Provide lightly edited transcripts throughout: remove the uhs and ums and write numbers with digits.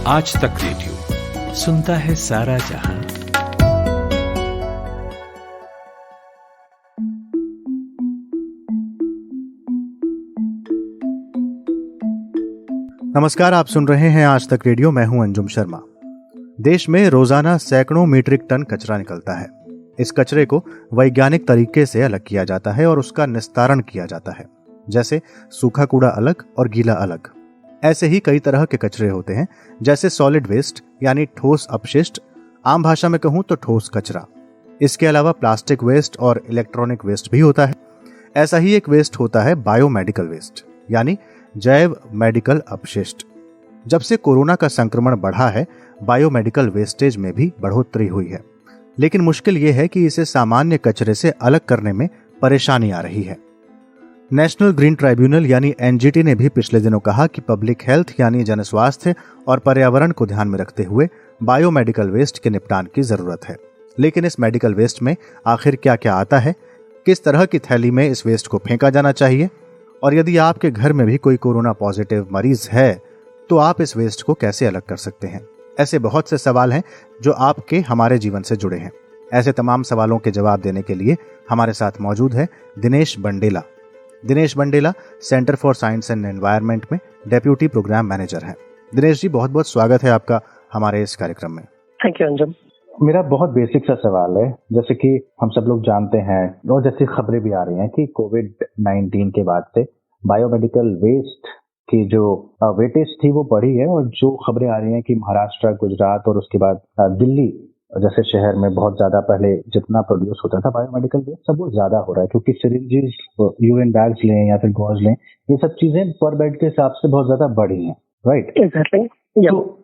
आज तक रेडियो सुनता है सारा जहां। नमस्कार, आप सुन रहे हैं आज तक रेडियो। मैं हूं अंजुम शर्मा। देश में रोजाना सैकड़ों मीट्रिक टन कचरा निकलता है। इस कचरे को वैज्ञानिक तरीके से अलग किया जाता है और उसका निस्तारण किया जाता है। जैसे सूखा कूड़ा अलग और गीला अलग। ऐसे ही कई तरह के कचरे होते हैं, जैसे सॉलिड वेस्ट यानी ठोस अपशिष्ट, आम भाषा में कहूं तो ठोस कचरा। इसके अलावा प्लास्टिक वेस्ट और इलेक्ट्रॉनिक वेस्ट भी होता है। ऐसा ही एक वेस्ट होता है बायोमेडिकल वेस्ट यानी जैव मेडिकल अपशिष्ट। जब से कोरोना का संक्रमण बढ़ा है, बायोमेडिकल वेस्टेज में भी बढ़ोतरी हुई है। लेकिन मुश्किल यह है कि इसे सामान्य कचरे से अलग करने में परेशानी आ रही है। नेशनल ग्रीन ट्राइब्यूनल यानी एनजीटी ने भी पिछले दिनों कहा कि पब्लिक हेल्थ यानी जनस्वास्थ्य और पर्यावरण को ध्यान में रखते हुए बायोमेडिकल वेस्ट के निपटान की जरूरत है। लेकिन इस मेडिकल वेस्ट में आखिर क्या क्या आता है, किस तरह की थैली में इस वेस्ट को फेंका जाना चाहिए, और यदि आपके घर में भी कोई कोरोना पॉजिटिव मरीज है तो आप इस वेस्ट को कैसे अलग कर सकते हैं। ऐसे बहुत से सवाल हैं जो आपके हमारे जीवन से जुड़े हैं। ऐसे तमाम सवालों के जवाब देने के लिए हमारे साथ मौजूद है Dinesh Bundela. Dinesh Bundela centre for science and environment में डेप्यूटी प्रोग्राम मैनेजर हैं। दिनेश जी, बहुत बहुत स्वागत है आपका हमारे इस कार्यक्रम में। Thank you Anjum. मेरा बहुत बेसिक सा सवाल है, जैसे कि हम सब लोग जानते हैं और जैसी खबरें भी आ रही हैं कि कोविड-19 के बाद से बायोमेडिकल वेस्ट की जो वेटेज थी वो बढ़ी है, और जो खबरें आ रही हैं कि महाराष्ट्र, गुजरात और उसके बाद दिल्ली जैसे शहर में बहुत ज्यादा पहले जितना प्रोड्यूस होता था बायोमेडिकल वेस्ट, सब वो ज्यादा हो रहा है, क्योंकि सिरिंजेस, यूरिन बैग्स लें या फिर गॉज लें, ये सब चीजें पर बेड के हिसाब से बहुत ज्यादा बढ़ी हैं, राइट? एग्जैक्टली।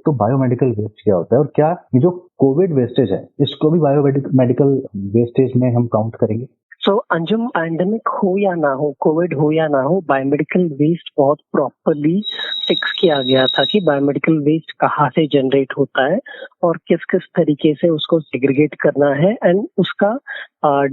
तो बायोमेडिकल वेस्ट क्या होता है, और क्या ये जो कोविड वेस्टेज है इसको भी बायोमेडिकल वेस्टेज में हम काउंट करेंगे? सो अंजुम, पैंडेमिक हो या ना हो, कोविड हो या ना हो, बायोमेडिकल वेस्ट बहुत प्रॉपर्ली फिक्स किया गया था कि बायोमेडिकल वेस्ट कहाँ से जनरेट होता है और किस किस तरीके से उसको सेग्रीगेट करना है एंड उसका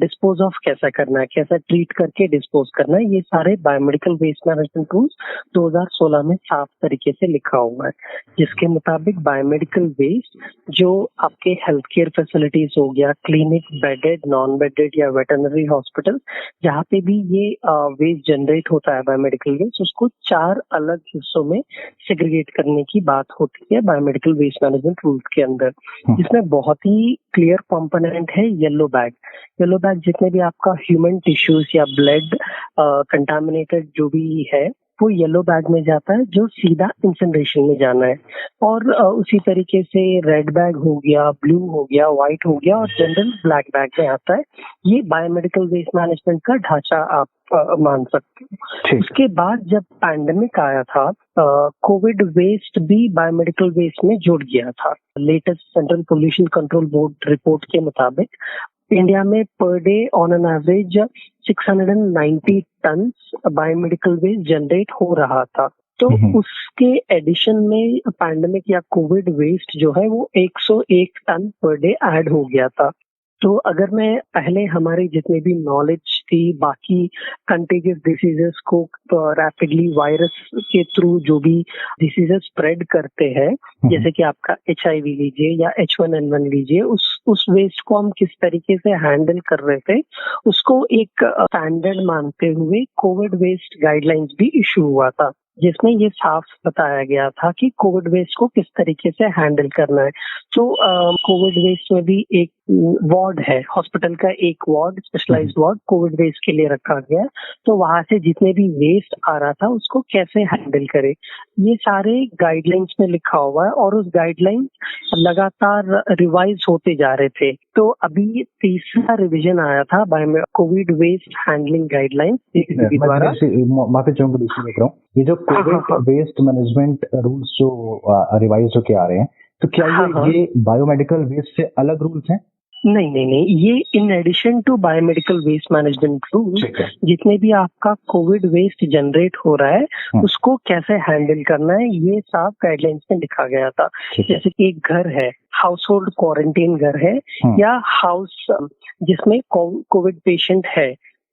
डिस्पोज ऑफ कैसा करना है, कैसा ट्रीट करके डिस्पोज करना है। ये सारे बायोमेडिकल वेस्ट मैनेजमेंट रूल्स 2016 में साफ तरीके से लिखा हुआ है, जिसके मुताबिक बायोमेडिकल वेस्ट जो आपके हेल्थ केयर फैसिलिटीज हो गया, क्लिनिक, बेडेड, नॉन बेडेड या वेटरनरी हॉस्पिटल, जहाँ पे भी ये वेस्ट जनरेट होता है बायोमेडिकल वेस्ट, उसको 4 अलग हिस्सों में सेग्रीगेट करने की बात होती है बायोमेडिकल वेस्ट मैनेजमेंट रूल्स के अंदर, जिसमें बहुत ही क्लियर कंपोनेंट है येलो बैग। येलो बैग जितने भी आपका ह्यूमन टिश्यूज या ब्लड कंटामिनेटेड जो भी है वो येलो बैग में जाता है, जो सीधा इंसिनरेशन में जाना है। और उसी तरीके से रेड बैग हो गया, ब्लू हो गया, व्हाइट हो गया और जनरल ब्लैक बैग में आता है। ये बायोमेडिकल वेस्ट मैनेजमेंट का ढांचा आप मान सकते हो। उसके बाद जब पैंडेमिक आया था, कोविड वेस्ट भी बायोमेडिकल वेस्ट में जुड़ गया था। Latest central pollution control board report के मुताबिक इंडिया में per day on an average 690 tonne biomedical waste generate हो रहा था। तो उसके एडिशन में पैंडेमिक या कोविड वेस्ट जो है वो 101 टन पर डे ऐड हो गया था। तो अगर मैं पहले हमारी जितनी भी नॉलेज थी बाकी कंटेजियस डिसीजेस को रैपिडली वायरस के थ्रू जो भी डिसीजेस स्प्रेड करते हैं, जैसे कि आपका HIV लीजिए या H1N1 लीजिए, उस वेस्ट को हम किस तरीके से हैंडल कर रहे थे उसको एक स्टैंडर्ड मानते हुए कोविड वेस्ट गाइडलाइंस भी इशू हुआ था, जिसमें ये साफ बताया गया था कि कोविड वेस्ट को किस तरीके से हैंडल करना है। तो कोविड वेस्ट में भी एक वार्ड है, हॉस्पिटल का एक ward, specialised ward Covid waste के लिए रखा गया। तो वहां से जितने भी वेस्ट आ रहा था उसको कैसे हैंडल करे, ये सारे गाइडलाइंस में लिखा हुआ है और उस गाइडलाइंस लगातार रिवाइज होते जा रहे थे। तो अभी तीसरा रिवीजन आया था कोविड वेस्ट हैंडलिंग गाइडलाइंस द्वारा। माफी चाहूंगा बीच में देख रहा हूँ, ये जो कोविड वेस्ट मैनेजमेंट रूल्स जो रिवाइज होके आ रहे हैं, तो क्या ये बायोमेडिकल वेस्ट से अलग रूल्स हैं? नहीं, ये in addition to biomedical waste management rule, जितने भी आपका कोविड वेस्ट जनरेट हो रहा है उसको कैसे हैंडल करना है ये साफ गाइडलाइंस में लिखा गया था। जैसे कि एक घर है, हाउस होल्ड क्वारंटीन घर है या हाउस जिसमें कोविड पेशेंट है,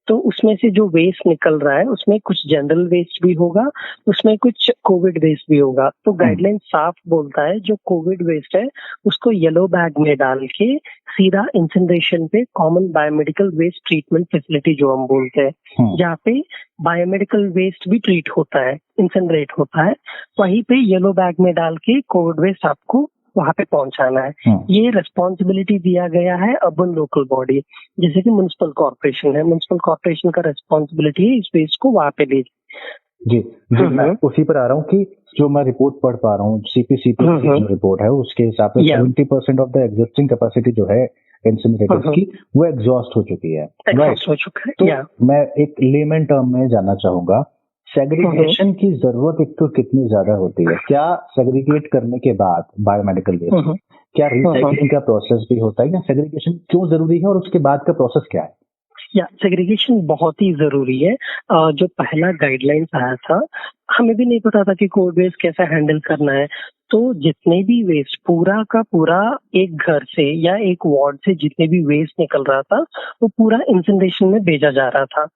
तो उसमें से जो वेस्ट निकल रहा है उसमें कुछ जनरल वेस्ट भी होगा, उसमें कुछ कोविड वेस्ट भी होगा। तो गाइडलाइन साफ बोलता है जो कोविड वेस्ट है उसको येलो बैग में डाल के सीधा इंसिनरेशन पे common biomedical waste treatment facility जो हम बोलते हैं, जहाँ पे बायोमेडिकल वेस्ट भी ट्रीट होता है, इंसिनरेट होता है, वहीं पे येलो बैग में डाल के कोविड वेस्ट आपको वहां पे पहुंचाना है। ये रिस्पॉन्सिबिलिटी दिया गया है अर्बन लोकल बॉडी, जैसे कि म्युनिसिपल कॉर्पोरेशन है, म्युनिसिपल कॉर्पोरेशन का रिस्पॉन्सिबिलिटी है इस वेस्ट को वहां पे ले। जी जी, मैं उसी पर आ रहा हूँ कि जो मैं रिपोर्ट पढ़ पा रहा हूँ, सीपीसीपी की जो रिपोर्ट है उसके हिसाब से 70% ऑफ द एग्जिस्टिंग कैपेसिटी जो है इंसिनरेटर्स की वो एग्जॉस्ट हो चुकी है। एग्जॉस्ट हो चुका है। तो मैं एक लेमन टर्म में जानना चाहूंगा, सेग्रीगेशन की जरूरत एक तो कितनी ज्यादा होती है? क्या सेग्रीगेट करने के बाद बायोमेडिकल वेस्ट क्या रिसाइकलिंग का प्रोसेस भी होता है, या सेग्रीगेशन क्यों जरूरी है और उसके बाद का प्रोसेस क्या है? या सेग्रीगेशन बहुत ही जरूरी है। जो पहला गाइडलाइंस आया था हमें भी नहीं पता था कि कोविड वेस्ट कैसे हैंडल करना है, तो जितने भी वेस्ट पूरा का पूरा एक घर से या एक वार्ड से जितने भी वेस्ट निकल रहा था वो पूरा इंसिनरेशन में भेजा जा रहा था।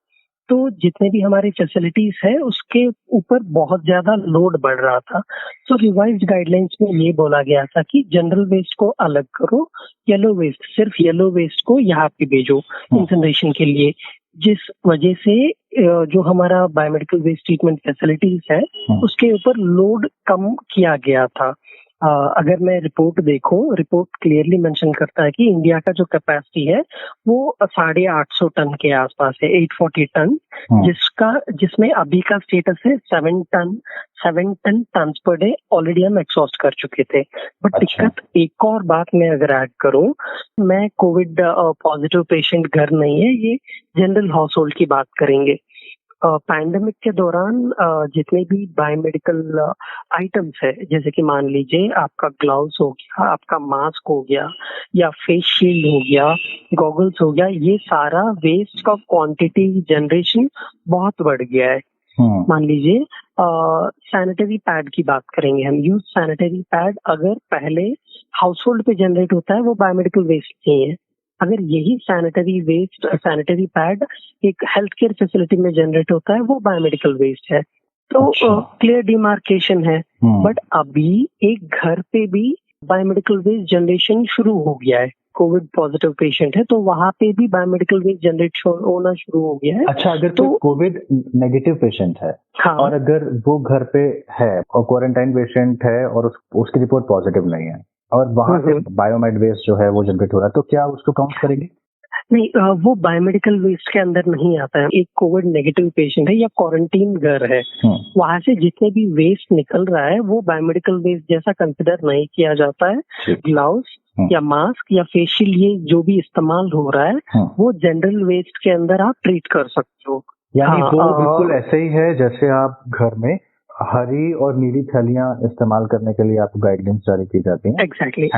तो जितने भी हमारी फैसिलिटीज है उसके ऊपर बहुत ज्यादा लोड बढ़ रहा था। तो रिवाइज्ड गाइडलाइंस में ये बोला गया था कि जनरल वेस्ट को अलग करो, येलो वेस्ट सिर्फ येलो वेस्ट को यहाँ पे भेजो इंसिनरेशन के लिए, जिस वजह से जो हमारा बायोमेडिकल वेस्ट ट्रीटमेंट फैसिलिटीज है उसके ऊपर लोड कम किया गया था। अगर मैं रिपोर्ट देखूं, रिपोर्ट क्लियरली मेंशन करता है कि इंडिया का जो कैपेसिटी है वो 850 टन के आसपास है, 840 टन, जिसमें अभी का स्टेटस है 7 tonne tonnes per day already हम एक्सॉस्ट कर चुके थे। बट दिक्कत एक और बात मैं अगर ऐड करूं, मैं कोविड पॉजिटिव पेशेंट घर नहीं है, ये जनरल हाउस होल्ड की बात करेंगे। पैंडेमिक के दौरान जितने भी बायोमेडिकल आइटम्स है, जैसे कि मान लीजिए आपका ग्लव्स हो गया, आपका मास्क हो गया, या फेस शील्ड हो गया, गॉगल्स हो गया, ये सारा वेस्ट का क्वांटिटी जनरेशन बहुत बढ़ गया है। मान लीजिए सैनिटरी पैड की बात करेंगे हम, यूज सैनिटरी पैड अगर पहले हाउस होल्ड पे जनरेट होता है वो बायोमेडिकल वेस्ट नहीं है। अगर यही सैनिटरी पैड एक हेल्थ केयर फैसिलिटी में जनरेट होता है वो बायोमेडिकल वेस्ट है। तो क्लियर डिमार्केशन है। बट अभी एक घर पे भी बायोमेडिकल वेस्ट जनरेशन शुरू हो गया है। कोविड पॉजिटिव पेशेंट है तो वहां पे भी बायोमेडिकल वेस्ट जनरेट होना शुरू हो गया है। अच्छा, अगर तो कोविड नेगेटिव पेशेंट है और अगर वो घर पे है और क्वारंटाइन पेशेंट है और उसकी रिपोर्ट पॉजिटिव नहीं है और वहां से बायोमेड वेस्ट जो है वो जनरेट हो रहा है, तो क्या उसको काउंट करेंगे? नहीं, वो बायोमेडिकल वेस्ट के अंदर नहीं आता है। एक कोविड नेगेटिव पेशेंट है या क्वारंटीन घर है, वहां से जितने भी वेस्ट निकल रहा है वो बायोमेडिकल वेस्ट जैसा कंसिडर नहीं किया जाता है। ग्लव्स या मास्क या फेस शील्ड ये जो भी इस्तेमाल हो रहा है वो जनरल वेस्ट के अंदर आप ट्रीट कर सकते हो। यानी वो बिल्कुल ऐसे ही है जैसे आप घर में हरी और नीली थैलियां इस्तेमाल करने के लिए आपको गाइडलाइंस जारी की जाती हैं। एग्जैक्टली।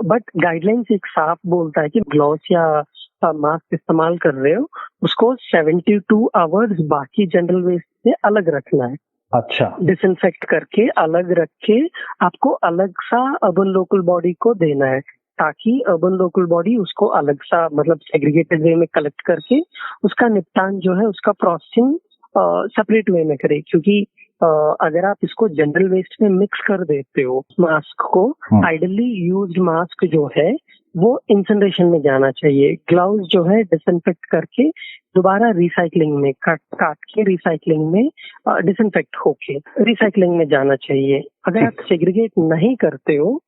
बट गाइडलाइंस एक साफ बोलता है कि ग्लव्स या मास्क इस्तेमाल कर रहे हो उसको 72 आवर्स बाकी जनरल वेस्ट से अलग रखना है। अच्छा, डिसइंफेक्ट करके अलग रख के आपको अलग सा अर्बन लोकल बॉडी को देना है, ताकि अर्बन लोकल बॉडी उसको अलग सा मतलब सेग्रीगेटेड वे में कलेक्ट करके उसका निपटान जो है उसका प्रोसेसिंग सेपरेट वे में करे। क्योंकि अगर आप इसको जनरल वेस्ट में मिक्स कर देते हो मास्क को, आइडली यूज्ड मास्क जो है वो इंसिनरेशन में जाना चाहिए। ग्लव्स जो है डिसइंफेक्ट करके दोबारा रिसाइकलिंग में काट के रिसाइकलिंग में डिसइंफेक्ट होके रिसाइकलिंग में जाना चाहिए। अगर आप सेग्रीगेट नहीं करते हो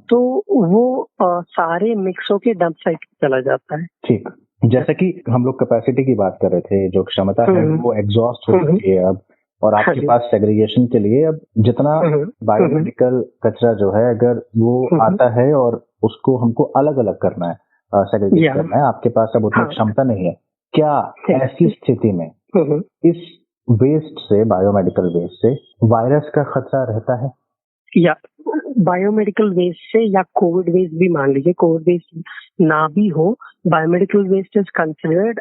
तो वो सारे मिक्स होके डंप साइट चला जाता है। ठीक, जैसा कि हम लोग कैपेसिटी की बात कर रहे थे, जो क्षमता है वो एग्जॉस्ट हो चुकी है अब, और आपके पास सेग्रीगेशन के लिए अब जितना बायोमेडिकल कचरा जो है अगर वो आता है और उसको हमको अलग अलग करना है, सेग्रीगेट करना है, आपके पास अब उतनी क्षमता नहीं है। क्या ऐसी स्थिति में इस वेस्ट से, बायोमेडिकल वेस्ट से वायरस का खतरा रहता है? या बायोमेडिकल वेस्ट से या कोविड वेस्ट भी मान लीजिए, कोविड वेस्ट ना भी हो, biomedical waste is considered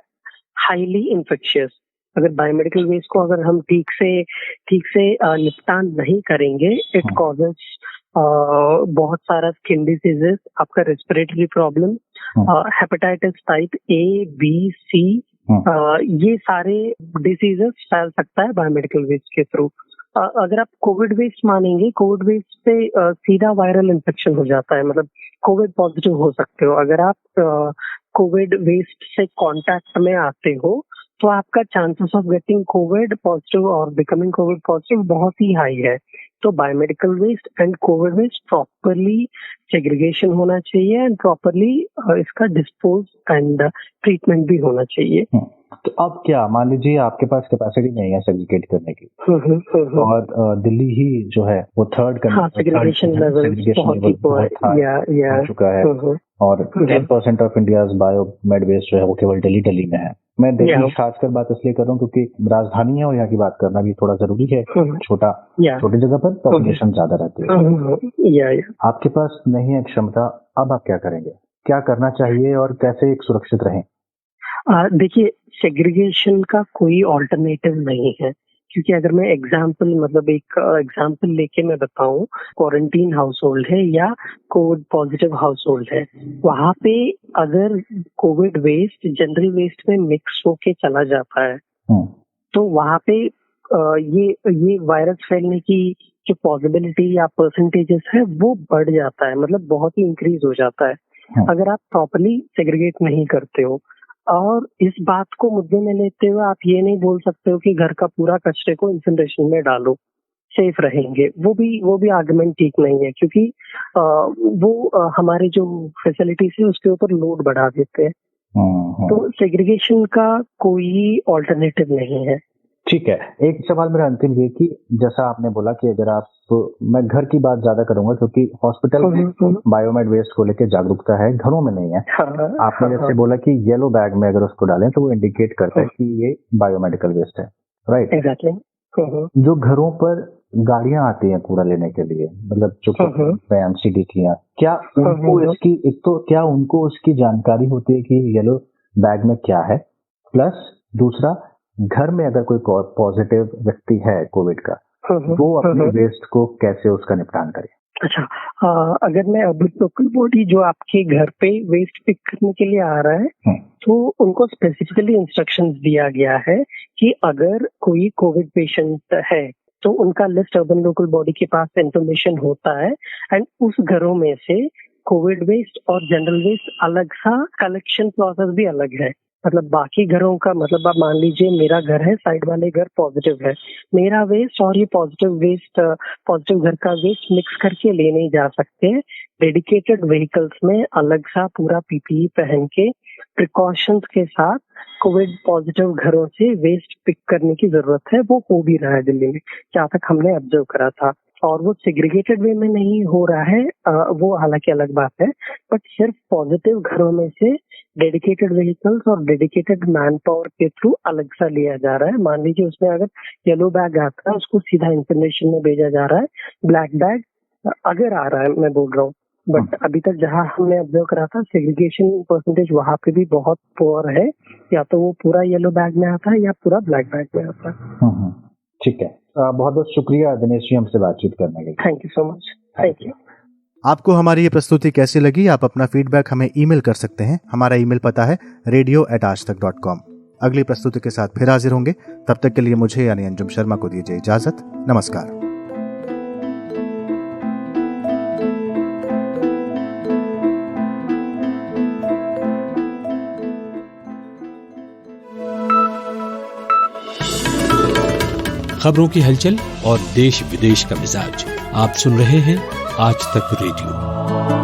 highly infectious. अगर बायोमेडिकल वेस्ट को अगर हम ठीक से निपटान नहीं करेंगे, इट कॉजेस बहुत सारा स्किन डिजीजेस, आपका respiratory problem, hepatitis type A, B, C, ये सारे डिसीजेस फैल सकता है बायोमेडिकल वेस्ट के थ्रू। अगर आप कोविड वेस्ट मानेंगे, कोविड वेस्ट से सीधा वायरल इन्फेक्शन हो जाता है, मतलब कोविड पॉजिटिव हो सकते हो। अगर आप कोविड वेस्ट से कांटेक्ट में आते हो तो आपका chances of getting Covid positive और बिकमिंग कोविड पॉजिटिव बहुत ही हाई है। तो biomedical waste and Covid waste properly segregation होना चाहिए एंड प्रॉपरली इसका डिस्पोज एंड ट्रीटमेंट भी होना चाहिए। तो अब क्या, मान लीजिए आपके पास कैपेसिटी नहीं है सेग्रीगेट करने की, और दिल्ली ही जो है वो थर्ड सेग्रीगेशन लेवल हो चुका है, और 10% ऑफ इंडियाज बायोमेड वेस्ट जो है वो केवल दिल्ली में है। मैं दिल्ली खासकर बात इसलिए कर रहा हूँ क्योंकि राजधानी है और यहाँ की बात करना भी थोड़ा जरूरी है। छोटी जगह पर पॉपुलेशन ज्यादा रहती है। आपके पास नहीं है क्षमता, अब आप क्या करेंगे, क्या करना चाहिए और कैसे एक सुरक्षित रहें? देखिए, सेग्रीगेशन का कोई ऑल्टरनेटिव नहीं है, क्योंकि अगर मैं एक एग्जाम्पल लेके मैं बताऊं, क्वारंटीन हाउस होल्ड है या कोविड पॉजिटिव हाउस होल्ड है, वहां पे अगर कोविड वेस्ट जनरल वेस्ट में मिक्स होके चला जाता है तो वहां पे ये वायरस फैलने की जो पॉसिबिलिटी या परसेंटेजेस है वो बढ़ जाता है, मतलब बहुत ही इंक्रीज हो जाता है अगर आप प्रॉपरली सेग्रीगेट नहीं करते हो। और इस बात को मुद्दे में लेते हुए आप ये नहीं बोल सकते हो कि घर का पूरा कचरे को इंसिनरेशन में डालो, सेफ रहेंगे। वो भी आर्गुमेंट ठीक नहीं है, क्योंकि वो हमारे जो फैसिलिटीज है उसके ऊपर लोड बढ़ा देते हैं। तो सेग्रीगेशन का कोई ऑल्टरनेटिव नहीं है। ठीक है, एक सवाल मेरा अंतिम ये कि जैसा आपने बोला कि अगर आप, मैं घर की बात ज्यादा करूंगा क्योंकि हॉस्पिटल में बायोमेड वेस्ट को लेकर जागरूकता है, घरों में नहीं है। आपने जैसे बोला कि येलो बैग में अगर उसको डालें तो वो इंडिकेट करता है कि ये बायोमेडिकल वेस्ट है, राइट? एग्जैक्टली। जो घरों पर गाड़ियां आती हैं कूड़ा लेने के लिए, मतलब जो MCDC, क्या उनको इसकी, एक तो क्या उनको उसकी जानकारी होती है कि येलो बैग में क्या है, प्लस दूसरा घर में अगर कोई पॉजिटिव व्यक्ति है कोविड का, वो अपने वेस्ट को कैसे उसका निपटान करे? अच्छा, अगर मैं अब लोकल बॉडी जो आपके घर पे वेस्ट पिक करने के लिए आ रहा है तो उनको स्पेसिफिकली इंस्ट्रक्शंस दिया गया है कि अगर कोई कोविड पेशेंट है तो उनका लिस्ट अर्बन लोकल बॉडी के पास इंफॉर्मेशन होता है एंड उस घरों में से कोविड वेस्ट और जनरल वेस्ट अलग सा कलेक्शन प्रोसेस भी अलग है। मतलब बाकी घरों का, मतलब आप मान लीजिए मेरा घर है, साइड वाले घर पॉजिटिव है, मेरा वेस्ट और ये पॉजिटिव घर का वेस्ट मिक्स करके ले नहीं जा सकते। डेडिकेटेड व्हीकल्स में अलग सा पूरा PPE पहन के प्रिकॉशंस के साथ कोविड पॉजिटिव घरों से वेस्ट पिक करने की जरूरत है। वो हो भी रहा है दिल्ली में, जहाँ तक हमने ऑब्जर्व करा था, और वो सेग्रीगेटेड वे में नहीं हो रहा है, वो हालांकि अलग बात है, बट सिर्फ पॉजिटिव घरों में से डेडिकेटेड व्हीकल्स और डेडिकेटेड मैन पावर के थ्रू अलग सा लिया जा रहा है। मान लीजिए उसमें अगर येलो बैग आता है उसको सीधा इंफॉर्मेशन में भेजा जा रहा है, ब्लैक बैग अगर आ रहा है, मैं बोल रहा हूँ, बट अभी तक जहाँ हमने ऑब्जर्व करा था सेग्रीगेशन परसेंटेज वहाँ पे भी बहुत पुअर है, या तो वो पूरा येलो बैग में आता है या पूरा ब्लैक बैग में आता है। ठीक है, बहुत बहुत शुक्रिया दिनेश जी हमसे बातचीत करने के लिए। Thank you so much. Thank you. आपको हमारी ये प्रस्तुति कैसी लगी, आप अपना फीडबैक हमें ईमेल कर सकते हैं। हमारा ईमेल पता है radio@aajtak.com। अगली प्रस्तुति के साथ फिर हाजिर होंगे, तब तक के लिए मुझे यानी अंजुम शर्मा को दीजिए इजाजत। नमस्कार। खबरों की हलचल और देश विदेश का मिजाज, आप सुन रहे हैं आज तक रेडियो।